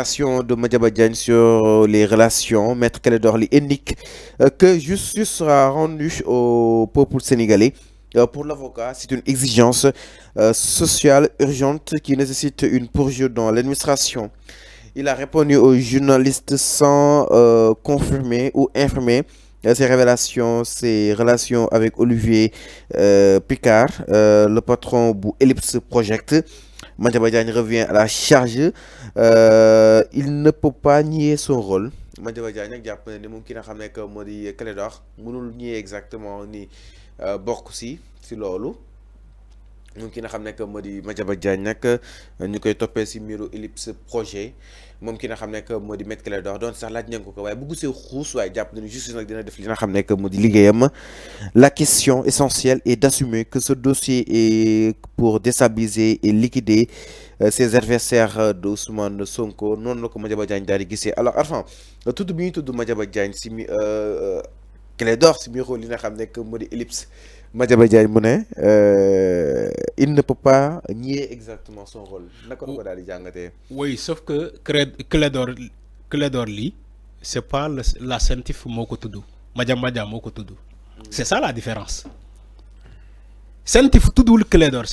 De Madiaba Diagne sur les relations, Maître Clédor Ly indique que justice sera rendue au peuple sénégalais. Pour l'avocat, c'est une exigence sociale urgente qui nécessite une purge dans l'administration. Il a répondu aux journalistes sans confirmer ou infirmer ses révélations, ses relations avec Olivier Picard, le patron du Ellipse Project. Madiaba Diagne revient à la charge. Il ne peut pas nier son rôle. Madiaba Diagne nag jàpp na ni moom ki nga xam ne que moo di Clédor mënul nier exactement ni bokk si loolu. moom ki nga xam ne que moo di Madiaba Diagne nag ñu koy toppee si mbiru Ellipse Projet moom ki nga xam ne que moo di Maître Clédor doon sax laaj nañ ko waaye bu gisee xuus waaye jàpp nañu justice nag dina def li nga xam ne que moo di liggéeyam. La question essentielle est d'assumer que ce dossier est pour déstabiliser et liquider ses adversaires d'Ousmane Sonko noonu la ko Madiaba Diagne daal di gisee. Alors Arfan tudd bi ñu tudd Madiaba Diagne si Clédor si mbiru li nga xam ne que moo di Ellipse. Madiaba Diagne mu ne il ne peut pas nier exactement son rôle naka la ko daal di jàngatee. Oui, sauf que Clédor Ly c'est pas la CENTIF moo ko tudd Madiaba Diagne moo ko tudd. C'est ça la différence. CENTIF tuddul Clédor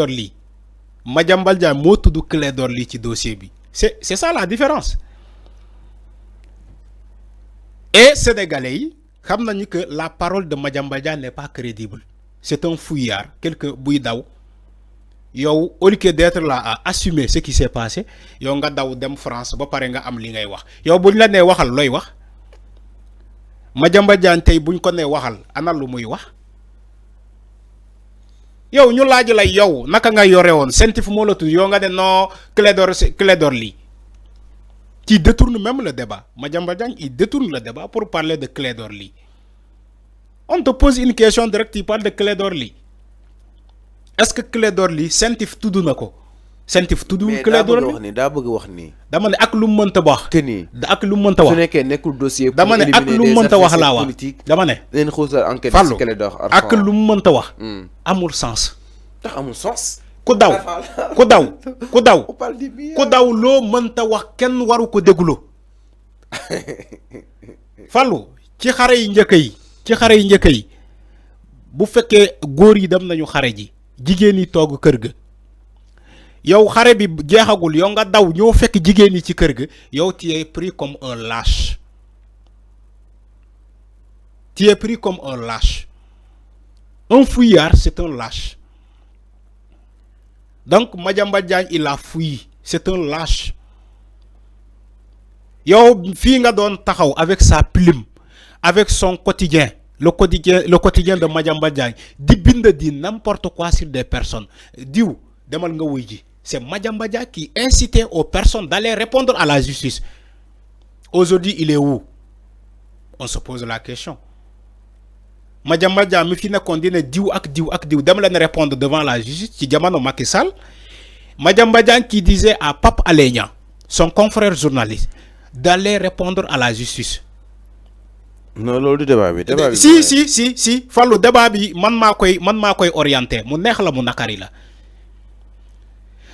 Ly Madiaba Diagne moo tudd Clédor Ly ci dossier bi c'est ça la différence. Et sénégalais yi xam nañu que la parole de Madiaba Diagne n'est pas crédible. C'est un fouillard, quelqu'un buy daw yow au lieu d'être là à assumer ce qui s'est passé yow nga daw dem France ba pare nga am li ngay wax yow buñ la nee waxal looy wax Madiaba Diagne tey buñ ko nee waxal ana lu muy wax yow ñu laaj la yow naka nga yore woon CENTIF moo la tudd yow nga ne non Clédor Ly. Qui détourne même le débat. Madiaba Diagne, il détourne le débat pour parler de Clédor Ly. On te pose une question directe, tu parles de Clédor Ly. Est-ce que Clédor Ly CENTIF tudd na ko CENTIF tuddul Clédor Ly daa bëgg wax ni dama ne ak lu mu mënta wax que ni ak lu mu mënta wax su nekkee nekkul dossier pour dama ne ak lu mu mënta wax laa wax dama ne leen xuusal enquête ci Clédor ak lu mu mënta wax amul sens tax amul sens ku daw loo mënta wax kenn waru ko déglu Fallou ci xare yi njëkk yi bu fekkee góor yi dem nañu xare ji jigéen yi toog kër ga yow xare bi jeexagul yow nga daw ñoo fekk jigéen yi ci kër ga yow tu es pris comme un lâche un fouillard c'est un lâche. Donc Madiaba Diagne il a fouillé, c'est un lâche. Yow fi nga doon taxaw avec sa plume, avec son quotidien, le quotidien de Madiaba Diagne, di bind di n'importe quoi sur des personnes. Diw demal nga wuy ji. C'est Madiaba Diagne qui incitait aux personnes d'aller répondre à la justice. Aujourd'hui, il est où? On se pose la question. Madiaba Diagne mi fi nekkoon dina diw ak diw dem leen répondre devant la justice ci jamono Macky Sall. Madiaba Diagne qui disait à Pape Alé Niang, son confrère journaliste, d'aller répondre à la justice. Non, loolu débat bi. Si Fallou débat bi man maa koy orienté mu neex la mu nakari la.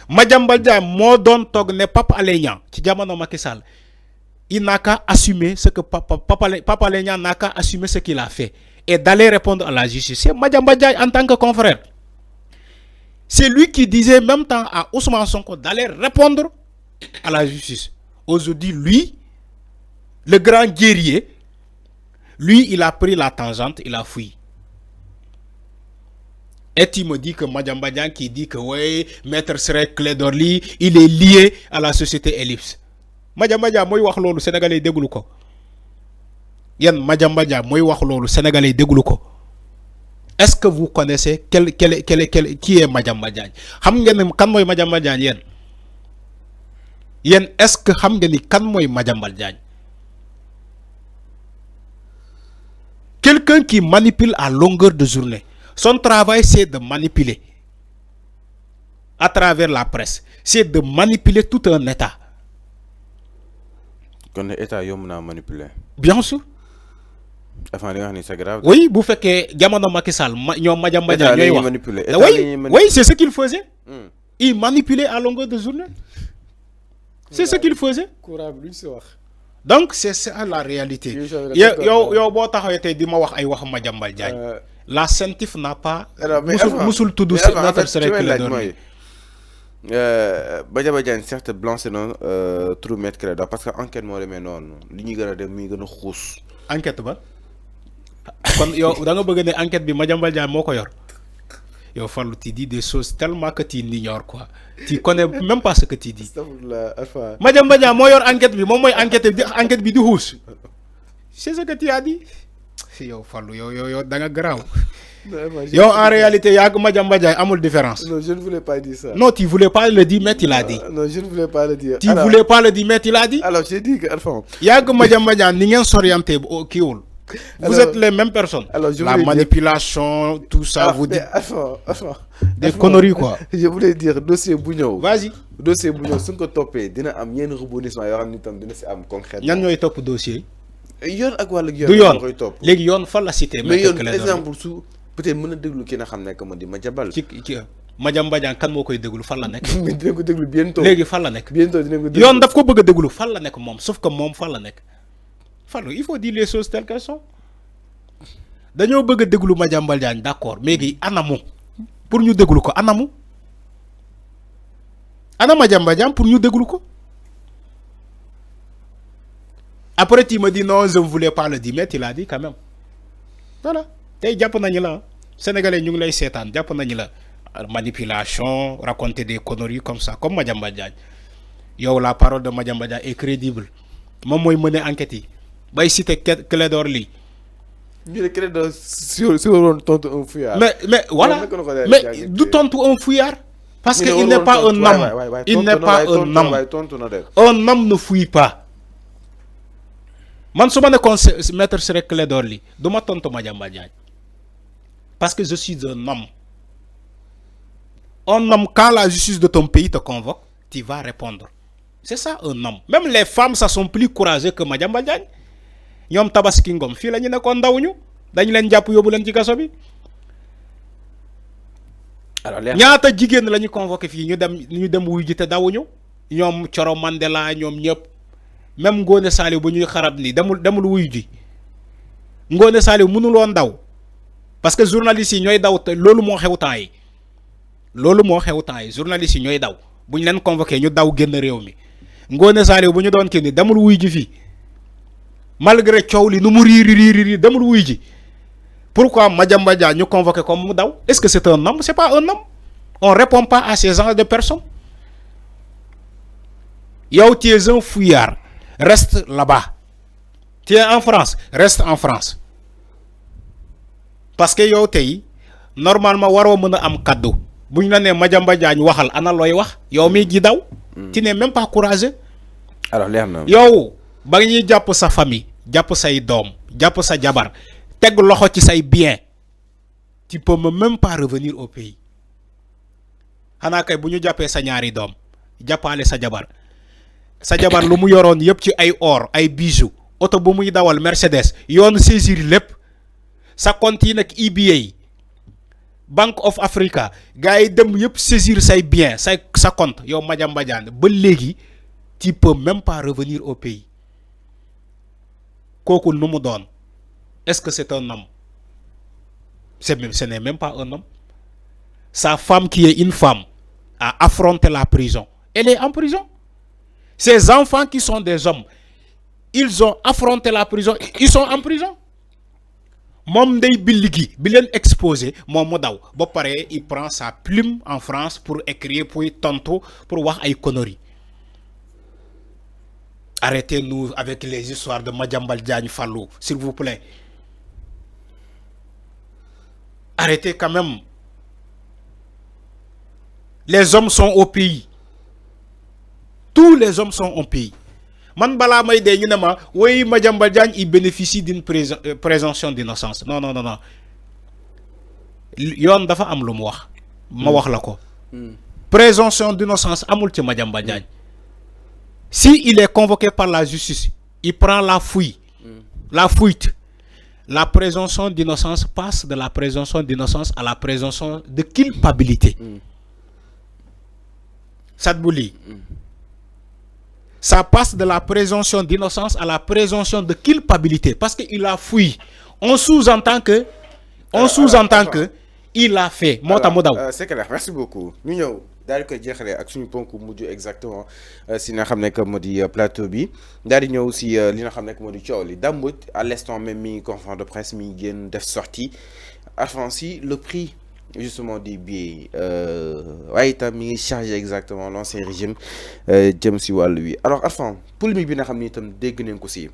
Madiaba Diagne moo doon toog ne Pape Alé Niang ci jamono Macky Sall. Il n'a qu'à assumer ce que Pape Alé Niang n'a qu'à assumer ce qu'il a fait et d'aller répondre à la justice. C'est Madiaba Diagne en tant que confrère. C'est lui qui disait en même temps à Ousmane Sonko d'aller répondre à la justice. Aujourd'hui, lui, le grand guerrier, lui, il a pris la tangente, il a fui. Et tu me dis que Madiaba Diagne qui dit que ouais, Maître Clédor Ly, il est lié à la société Ellipse. Madiaba Diagne mooy wax loolu sénégalais déglu ko yan Madiaba Diagne mooy wax loolu sénégalais déglu ko est-ce que vous connaissez qui est Madiaba Diagne xam ngeen ne kan mooy Madiaba Diagne yéen est-ce que xam ngeen ni kan mooy Madiaba Diagne quelqu'un qui manipule à longueur de journée. Son travail c'est de manipuler à travers la presse, c'est de manipuler tout un état. Quand l'État yom n'a manipulé. Bien sûr. Enfin, c'est grave. Oui, vous faites que Gamano Macky Sall, Madiaba Diagne. Oui, c'est ce qu'il faisait. Il manipulait à longueur de journée. C'est ce qu'il faisait. Donc c'est ça la réalité. Yo bo taxawé tay dima wax ay wax Madiambal Diagne. La CENTIF n'a pas musul tuddu Maître Ciré Clédor Ly. Madiambal Diagne certes blanché non trou Maître Clédor parce que enquête mo démé non li ñi gëna dem mi gëna xous. Enquête ba kon yow da nga bëgg né enquête bi Madiambal Diagne moko yor. Yo Fallou tu dis des choses tellement que tu ignores quoi. Tu connais même pas ce que tu dis. Madiambal Diagne moo yor enquête bi moom mooy enquête bi di xuus. C'est ce que tu as dit. Yo Fallou yo da nga garaaw. Yo en réalité yaa Madiambal Diagne amul différence. Non, je ne voulais pas dire ça. Non, tu voulais pas le dire mais tu l'as dit. Non, je ne voulais pas le dire. Tu voulais pas le dire mais tu l'as dit. Alors j'ai dit que Alpha. Yaa Madiambal Diagne ni ngeen s'orienté kiiwul. Vous êtes les mêmes personnes. Alors, la manipulation, tout ça, vous dites. Des conneries, quoi. Je voulais dire, dossier Bougnou. Vas-y. Dossier Bougnou, si on topé, il y a un rebondissement, il y a un concret. Il y a un top dossier. Il y a un top. Il y a un la cité. Mais il y a un exemple, peut-être que je sais que Madiambal. Madiambal Diagne kan moo koy déglu fan la nekk. Mais dinañ ko déglu bientôt. léegi fan la nekk. Bientôt dinañ ko déglu. yoon daf ko bëgg a déglu fan la nekk moom sauf que moom fan la nekk. Fallou il faut dire les choses telles qu'elles sont. dañoo bëgg a déglu Madiambal Diagne d'accord mais gi anamu pour ñu déglu ko anamu. ana Madiambal Diagne pour ñu déglu ko. Après tu me dis non je ne voulais pas le dire mais tu l'as dit quand même. Voilà tey jàpp nañu la Sénégalais ñu ngi lay seetaan jàpp nañu la. Manipulation, raconter des conneries comme ça, comme Madiambal Diagne. Yo, la parole de Madiambal Diagne est crédible. Moi, je mener enquête. Bah, ici, c'est Clédor Ly. Clédor, si on tente un fouillard. Mais voilà. Mais d'où tente un fouillard? Parce qu'il n'est pas un homme. Il n'est pas un homme. Un homme ne fouille pas. Man, si je Maître Ciré Clédor Ly, je ne tente Madiambal Diagne. Parce que je suis un homme. Un homme, quand la justice de ton pays te convoque, tu vas répondre. C'est ça un homme. Même les femmes, ça sont plus courageux que Madiambal Diagne. Ñom tabaski ngom fi lañu nekkon ndawuñu dañ leen japp yobu leen ci kasso bi. Alors ñaata jigen lañu convoquer fi ñu dem wuy ji te dawuñu ñom Coro Mandela ñom ñep même Ngone Saliou bu ñuy xarab ni demul wuy ji. Ngone Saliou mënul won daw parce que journalistes yi ñoy daw te lolu mo xew temps yi. Lolu mo xew temps yi journalistes yi ñoy daw buñ leen convoquer ñu daw genn réew mi Ngone Saliou bu ñu doon kenn demul wuy ji fi malgré ciow li nu mu ri demul wuy ji pourquoi Madiambal Diagne ñu convoquer comme mu daw est-ce que c'est un homme? C'est pas un homme. On répond pas à ces genres de personnes. Yow tu es un fouillard, reste là-bas. Tu es en France, reste en France. Parce que yow tay normalement waro mëna am cadeau. Buñ la né Madiambal Diagne waxal ana loy wax yow mi gi daw. Tu n'es même pas courageux. Alors leer na. Yow ba ñi japp sa famille, japp say dom, japp sa jabar, teg loxo ci say bien. Tu peux même pas revenir au pays. Xana kay buñu jappé sa ñaari dom, jappalé sa jabar. Sa jabar lu mu yoron yépp ci ay or, ay bijoux, auto bu muy dawal Mercedes, yoon saisir lépp. Sa compte yi nak EBA, Bank of Africa, gaay dem yépp saisir say bien, sa compte, yow Madiambal Diagne ba légui tu peux même pas revenir au pays. Koku nu mu doon. Est-ce que c'est un homme? Ce n'est même pas un homme. Sa femme qui est une femme a affronté la prison. Elle est en prison. Ses enfants qui sont des hommes, ils ont affronté la prison, ils sont en prison. Mom day biligi, bilen exposé, mom mo daw. Ba paré, il prend sa plume en France pour écrire pour tantôt pour wax ay conneries. Arrêtez-nous avec les histoires de Madiambal Diagne Fallou, s'il vous plaît. Arrêtez quand même. Les hommes sont au pays. Tous les hommes sont au pays. Man bala may de ñu ne ma oui Madiambal Diagne il bénéficie d'une présomption d'innocence. Non. Yoon dafa am lu mu wax. Ma wax la ko. Présomption d'innocence amul ci Madiambal Diagne. Si il est convoqué par la justice, il prend la fuite. La présomption d'innocence passe de la présomption d'innocence à la présomption de culpabilité. Sadbouli. ça passe de la présomption d'innocence à la présomption de culpabilité parce qu'il a fui. On sous-entend que il a fait. C'est clair, merci beaucoup. Ñu ñëw daal di koy jeexalee ak suñu ponk mujj exactement si nga xam ne que moo di plateau bi daal di ñëw aussi li nga xam ne que moo di coow li Dame Mbodj à l'instant même mi conférence de presse mi génn def sortie Arfancy le prix justement des billets waaye itam mi ngi chargé exactement l'ancien régime jëm si wàllu wi alors Arfan polémique bi nga xam ni itam dégg nañ ko si